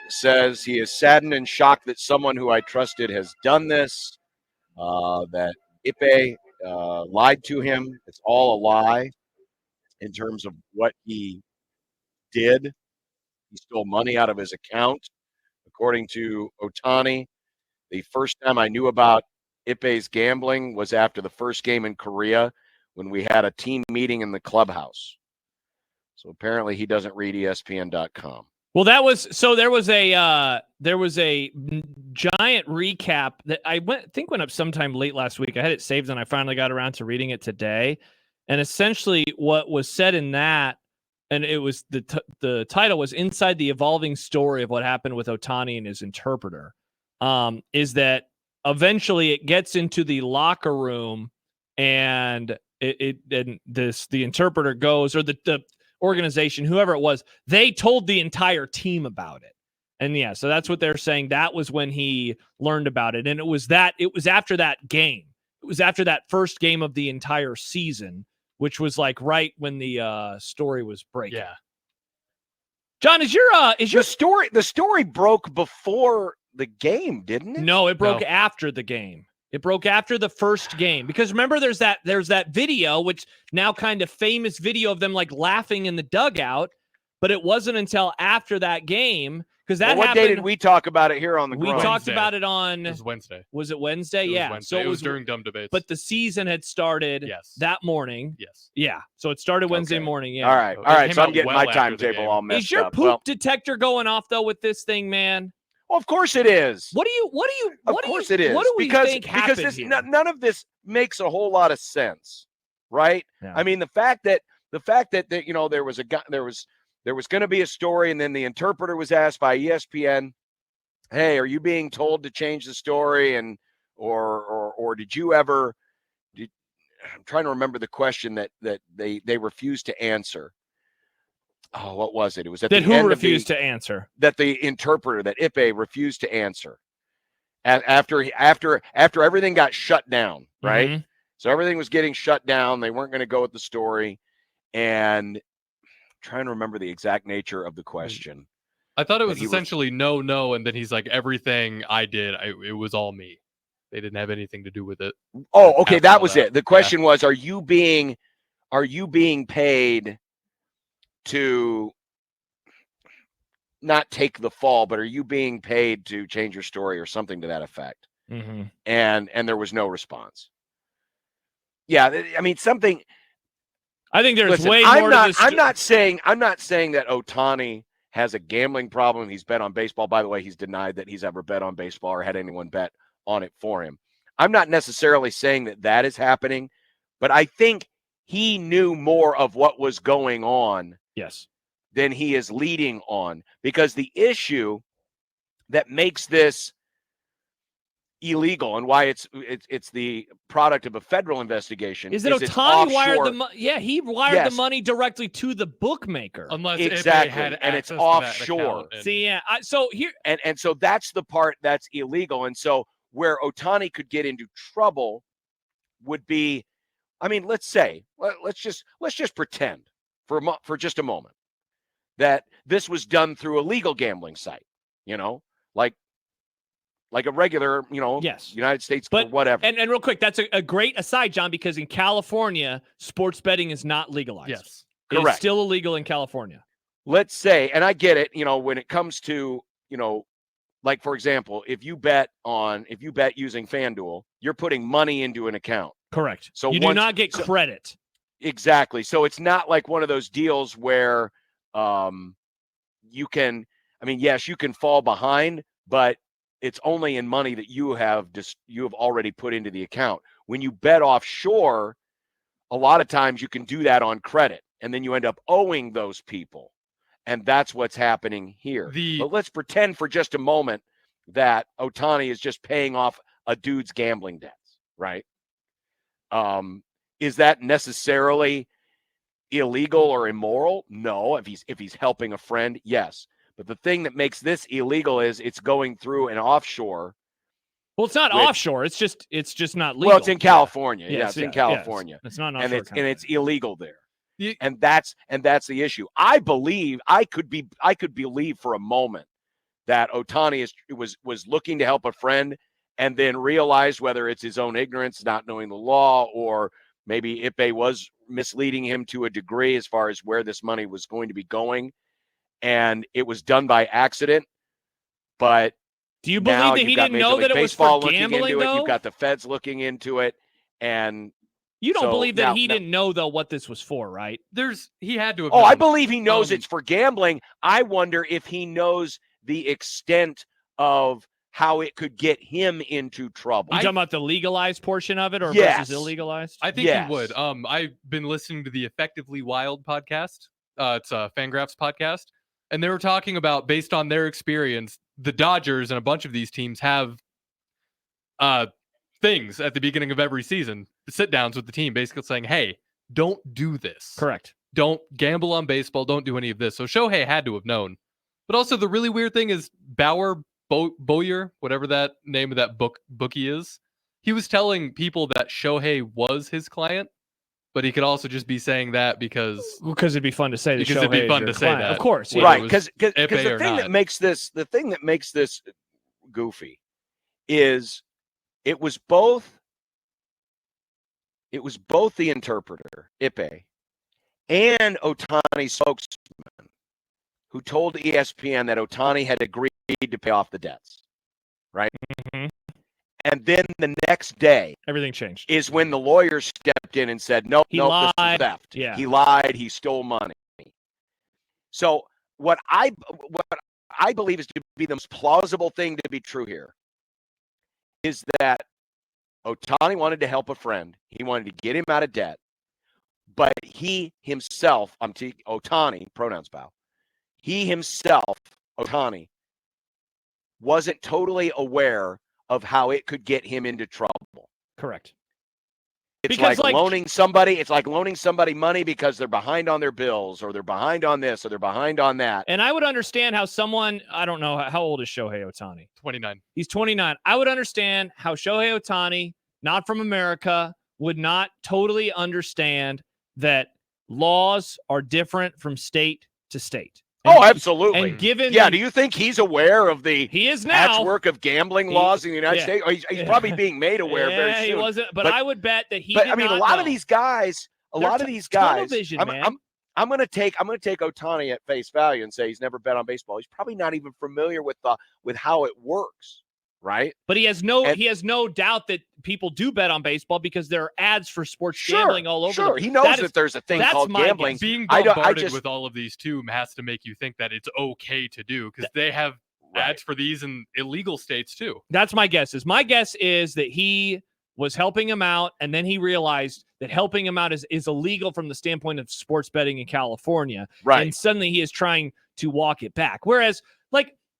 says he is saddened and shocked that someone who I trusted has done this, that Ipe lied to him. It's all a lie in terms of what he did. He stole money out of his account. According to Ohtani, the first time I knew about Ipe's gambling was after the first game in Korea when we had a team meeting in the clubhouse. So apparently he doesn't read ESPN.com. Well, there was a giant recap that I went up sometime late last week. I had it saved and I finally got around to reading it today. And essentially what was said in that, and it was the title was Inside the Evolving Story of What Happened with Ohtani and His Interpreter, is that eventually it gets into the locker room and the interpreter goes, or the organization, whoever it was, they told the entire team about it. And yeah, so that's what they're saying. That was when he learned about it. And it was after that game. It was after that first game of the entire season, which was like right when the story was breaking. Yeah. John, is your story? The story broke before the game, didn't it? No, it broke after the game. It broke after the first game, because remember there's that video, which now kind of famous video of them like laughing in the dugout, but it wasn't until after that game, because that what happened. Day did we talk about it here on the We talked about it on. It was Wednesday. Was it Wednesday? It yeah. was Wednesday. So it was during Dumb Debates. But the season had started that morning. Yes. Yeah. So it started Wednesday morning. Yeah. All right. So I'm getting my timetable all messed up. Is your poop detector going off though with this thing, man? Well, of course it is. What do you? Of course it is. What do we think happened because here? None of this makes a whole lot of sense, right? Yeah. I mean, the fact that there was going to be a story, and then the interpreter was asked by ESPN, "Hey, are you being told to change the story?" And or did you ever? I'm trying to remember the question that they refused to answer. Oh, what was it? It was at the end who refused to answer? That the interpreter, that Ipe refused to answer after everything got shut down, right? Mm-hmm. So everything was getting shut down. They weren't going to go with the story, and I'm trying to remember the exact nature of the question. I thought it was essentially no, and then he's like, everything I did, it was all me. They didn't have anything to do with it. Oh, okay, that was it. The question was, are you being paid to not take the fall, but are you being paid to change your story or something to that effect? Mm-hmm. And there was no response. Yeah, I mean, something. I think there's way more I'm not, to this. I'm not saying that Ohtani has a gambling problem. He's bet on baseball. By the way, he's denied that he's ever bet on baseball or had anyone bet on it for him. I'm not necessarily saying that is happening, but I think he knew more of what was going on. Yes. Than he is leading on, because the issue that makes this illegal and why it's the product of a federal investigation is that Ohtani wired the money. Yeah, he wired the money directly to the bookmaker. Unless exactly, had and it's offshore. See, yeah. So here, and so that's the part that's illegal. And so where Ohtani could get into trouble would be, I mean, let's just pretend for just a moment that this was done through a legal gambling site, like a regular, United States or whatever. And real quick, that's a great aside, John, because in California, sports betting is not legalized. Yes. Correct. It's still illegal in California. Let's say, and I get it, when it comes to, like, for example, if you bet using FanDuel, you're putting money into an account. Correct. So you do not get credit. Exactly. So it's not like one of those deals where you can, yes, you can fall behind, but it's only in money that you have already put into the account. When you bet offshore, a lot of times you can do that on credit, and then you end up owing those people. And that's what's happening here. But let's pretend for just a moment that Ohtani is just paying off a dude's gambling debts, right? Is that necessarily illegal or immoral? No. If he's helping a friend, yes. But the thing that makes this illegal is it's going through an offshore. Well, it's not offshore. It's just not legal. Well, it's in California. Yeah, it's in California. It's not offshore. And it's illegal there. And that's the issue. I could believe for a moment that Ohtani was looking to help a friend and then realized, whether it's his own ignorance, not knowing the law, or maybe Ippei was misleading him to a degree as far as where this money was going to be going, and it was done by accident. But do you believe that he didn't know that it was for gambling, though? You've got the feds looking into it, and you don't believe that he didn't know, though, what this was for, right? He had to have. Oh, I believe he knows it's for gambling. I wonder if he knows the extent of how it could get him into trouble. You talking about the legalized portion of it, or Yes. versus illegalized? I think he would. I've been listening to the Effectively Wild podcast. It's a Fangraphs podcast, and they were talking about, based on their experience, the Dodgers and a bunch of these teams have things at the beginning of every season, sit downs with the team, basically saying, "Hey, don't do this. Correct. Don't gamble on baseball. Don't do any of this." So Shohei had to have known. But also, the really weird thing is Boyer, whatever that name of that bookie is, he was telling people that Shohei was his client, but he could also just be saying that because it'd be fun to say that. Because it'd be fun to say that, of course, yeah. Right? Because the thing that makes this goofy is it was both the interpreter Ippei and Ohtani's spokesman who told ESPN that Ohtani had agreed to pay off the debts, right? Mm-hmm. And then the next day, everything changed. Is when the lawyer stepped in and said, "Nope, this is theft. Yeah. He lied. He stole money." So what I believe is to be the most plausible thing to be true here is that Ohtani wanted to help a friend. He wanted to get him out of debt, but he himself, Ohtani, pronouns bow. He himself, Ohtani, wasn't totally aware of how it could get him into trouble. Correct. It's like loaning somebody money because they're behind on their bills, or they're behind on this, or they're behind on that. And I would understand how someone, I don't know, how old is Shohei Ohtani? 29. He's 29. I would understand how Shohei Ohtani, not from America, would not totally understand that laws are different from state to state. Oh, absolutely. And given do you think he's aware of the patchwork of gambling laws in the United States? He's probably being made aware very soon. He wasn't, but I would bet that he. But did I mean, not a lot know. of these guys, television, I'm going to take Ohtani at face value and say he's never bet on baseball. He's probably not even familiar with how it works, right? But he has no doubt that people do bet on baseball because there are ads for sports gambling all over. Sure, he knows that there's a thing called gambling. Being bombarded with all of these too has to make you think that it's okay to do, because they have ads for these in illegal states too. That's my guess. My guess is that he was helping him out, and then he realized that helping him out is illegal from the standpoint of sports betting in California. Right. And suddenly he is trying to walk it back. Whereas,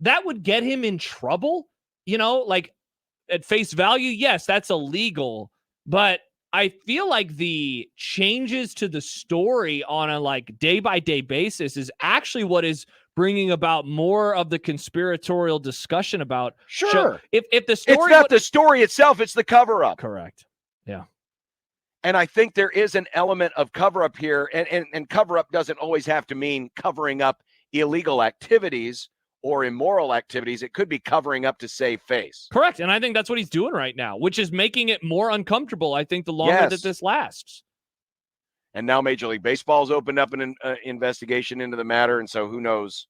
that would get him in trouble, at face value, yes, that's illegal. But I feel like the changes to the story on a day-by-day basis is actually what is bringing about more of the conspiratorial discussion about. Sure. If the story, it's not the story itself, it's the cover-up. Correct. Yeah. And I think there is an element of cover-up here, and cover-up doesn't always have to mean covering up illegal activities or immoral activities. It could be covering up to save face. Correct. And I think that's what he's doing right now, which is making it more uncomfortable, I think, the longer that this lasts. And now Major League Baseball's opened up an investigation into the matter, and so who knows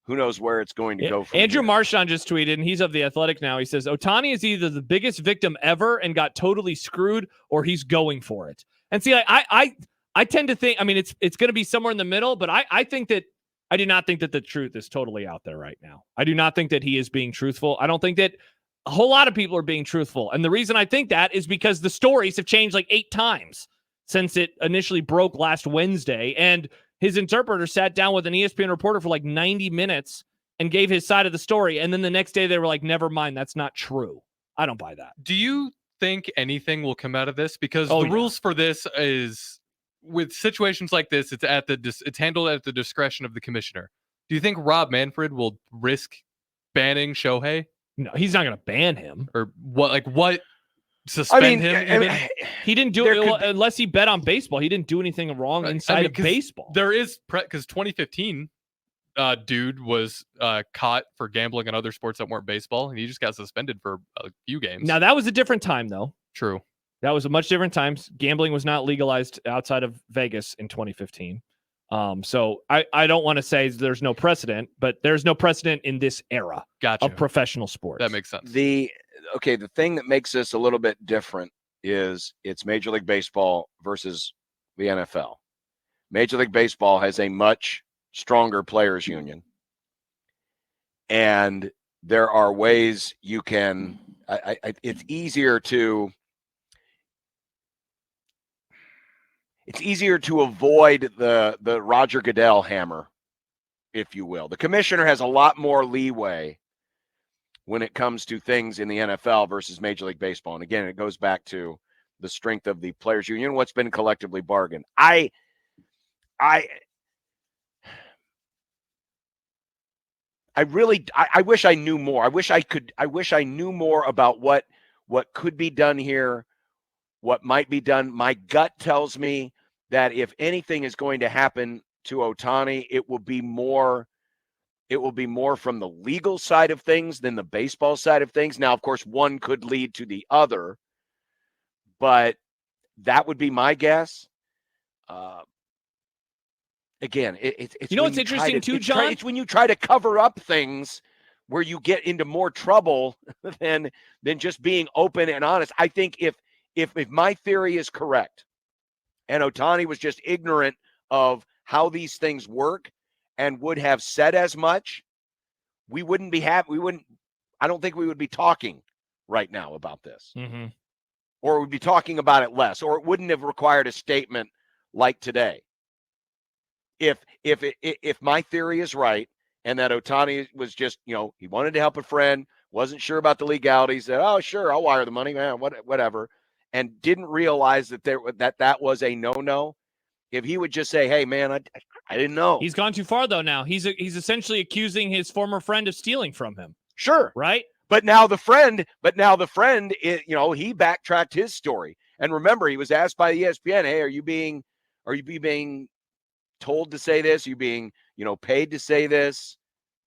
where it's going to go from Andrew here. Marchand just tweeted, and he's of The Athletic now. He says, Ohtani is either the biggest victim ever and got totally screwed, or he's going for it. And see, I tend to think, it's going to be somewhere in the middle, but I do not think that the truth is totally out there right now. I do not think that he is being truthful. I don't think that a whole lot of people are being truthful. And the reason I think that is because the stories have changed 8 times since it initially broke last Wednesday. And his interpreter sat down with an ESPN reporter for 90 minutes and gave his side of the story. And then the next day they were like, never mind, that's not true. I don't buy that. Do you think anything will come out of this? Because the rules for this is, with situations like this, it's handled at the discretion of the commissioner. Do you think Rob Manfred will risk banning Shohei? No, he's not going to ban him. Or what? Suspend him? He didn't do it unless he bet on baseball. He didn't do anything wrong inside of baseball. There is, because 2015, dude was caught for gambling on other sports that weren't baseball, and he just got suspended for a few games. Now, that was a different time, though. True. That was a much different time. Gambling was not legalized outside of Vegas in 2015. So I don't want to say there's no precedent, but there's no precedent in this era of professional sports. That makes sense. The thing that makes this a little bit different is it's Major League Baseball versus the NFL. Major League Baseball has a much stronger players union, and there are ways you can. It's easier to avoid the Roger Goodell hammer, if you will. The commissioner has a lot more leeway when it comes to things in the NFL versus Major League Baseball. And again, it goes back to the strength of the players union, what's been collectively bargained. I wish I knew more. I wish I knew more about what could be done here, what might be done. My gut tells me that if anything is going to happen to Ohtani, it will be more from the legal side of things than the baseball side of things. Now, of course, one could lead to the other, but that would be my guess. Again, it's what's interesting too, John? It's when you try to cover up things where you get into more trouble than just being open and honest. I think if my theory is correct, and Ohtani was just ignorant of how these things work and would have said as much, I don't think we would be talking right now about this. Mm-hmm. Or we'd be talking about it less, or it wouldn't have required a statement like today. If my theory is right, and that Ohtani was just, he wanted to help a friend, wasn't sure about the legalities, said, oh, sure, I'll wire the money, man, whatever, and didn't realize that that was a no-no. If he would just say, hey, man, I didn't know. He's gone too far, though, now. He's essentially accusing his former friend of stealing from him. Sure. Right? But now the friend, he backtracked his story. And remember, he was asked by ESPN, hey, are you being told to say this? Are you being, paid to say this?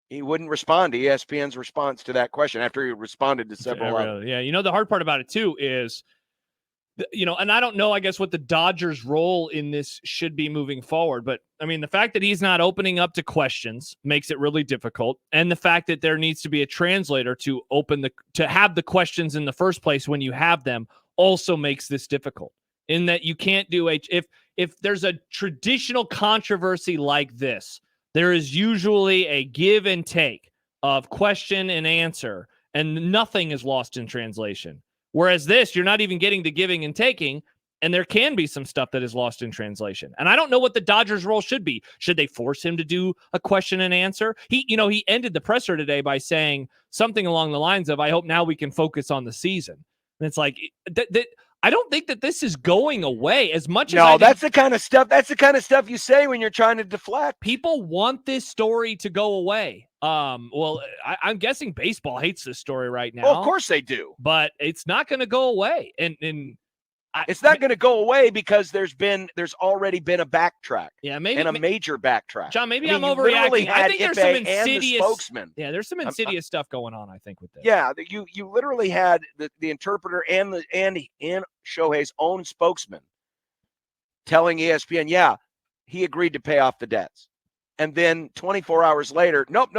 He wouldn't respond to ESPN's response to that question after he responded to several others. Yeah, the hard part about it, too, is, and I don't know, I guess, what the Dodgers' role in this should be moving forward. But, I mean, the fact that he's not opening up to questions makes it really difficult. And the fact that there needs to be a translator to have the questions in the first place when you have them also makes this difficult. In that you can't do if there's a traditional controversy like this, there is usually a give and take of question and answer, and nothing is lost in translation. Whereas this, you're not even getting the giving and taking, and there can be some stuff that is lost in translation. And I don't know what the Dodgers' role should be. Should they force him to do a question and answer? He ended the presser today by saying something along the lines of, I hope now we can focus on the season. And it's like, I don't think that this is going away as much as that's the kind of stuff you say when you're trying to deflect. People want this story to go away. I'm guessing baseball hates this story right now. Well, of course they do. But it's not going to go away. And it's not going to go away because there's already been a backtrack. Yeah, maybe a major backtrack. John, maybe I'm overreacting. I think there's some insidious spokesman. Yeah, there's some insidious stuff going on, I think, with this. Yeah, you literally had the interpreter and Shohei's own spokesman telling ESPN, yeah, he agreed to pay off the debts. And then 24 hours later, nope,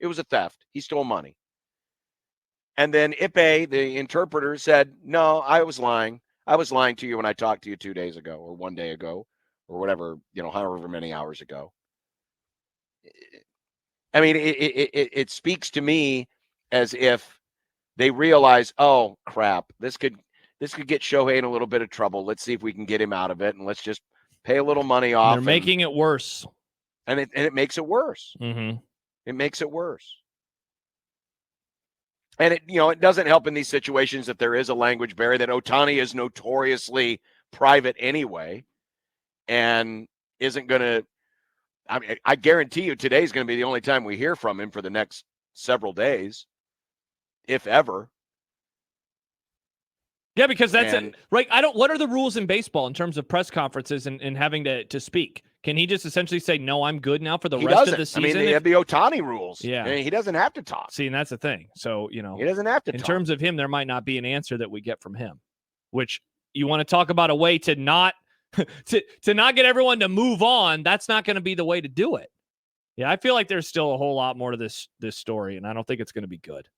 it was a theft. He stole money. And then Ipe, the interpreter, said, no, I was lying. I was lying to you when I talked to you 2 days ago or 1 day ago or whatever, however many hours ago. I mean, it speaks to me as if they realize, oh, crap, this could get Shohei in a little bit of trouble. Let's see if we can get him out of it, and let's just pay a little money off. They're making it worse. And it makes it worse. Mm-hmm. It makes it worse. And it doesn't help in these situations that there is a language barrier, that Ohtani is notoriously private anyway and isn't going to – I guarantee you today's going to be the only time we hear from him for the next several days, if ever. Yeah, because that's it. Right. What are the rules in baseball in terms of press conferences and having to speak? Can he just essentially say, no, I'm good now for the He rest doesn't. of the season? I mean, they have the Ohtani rules. Yeah. And he doesn't have to talk. See, and that's the thing. So, He doesn't have to in talk. terms of him, there might not be an answer that we get from him, which you want to talk about a way to not to not get everyone to move on. That's not going to be the way to do it. Yeah, I feel like there's still a whole lot more to this story, and I don't think it's going to be good.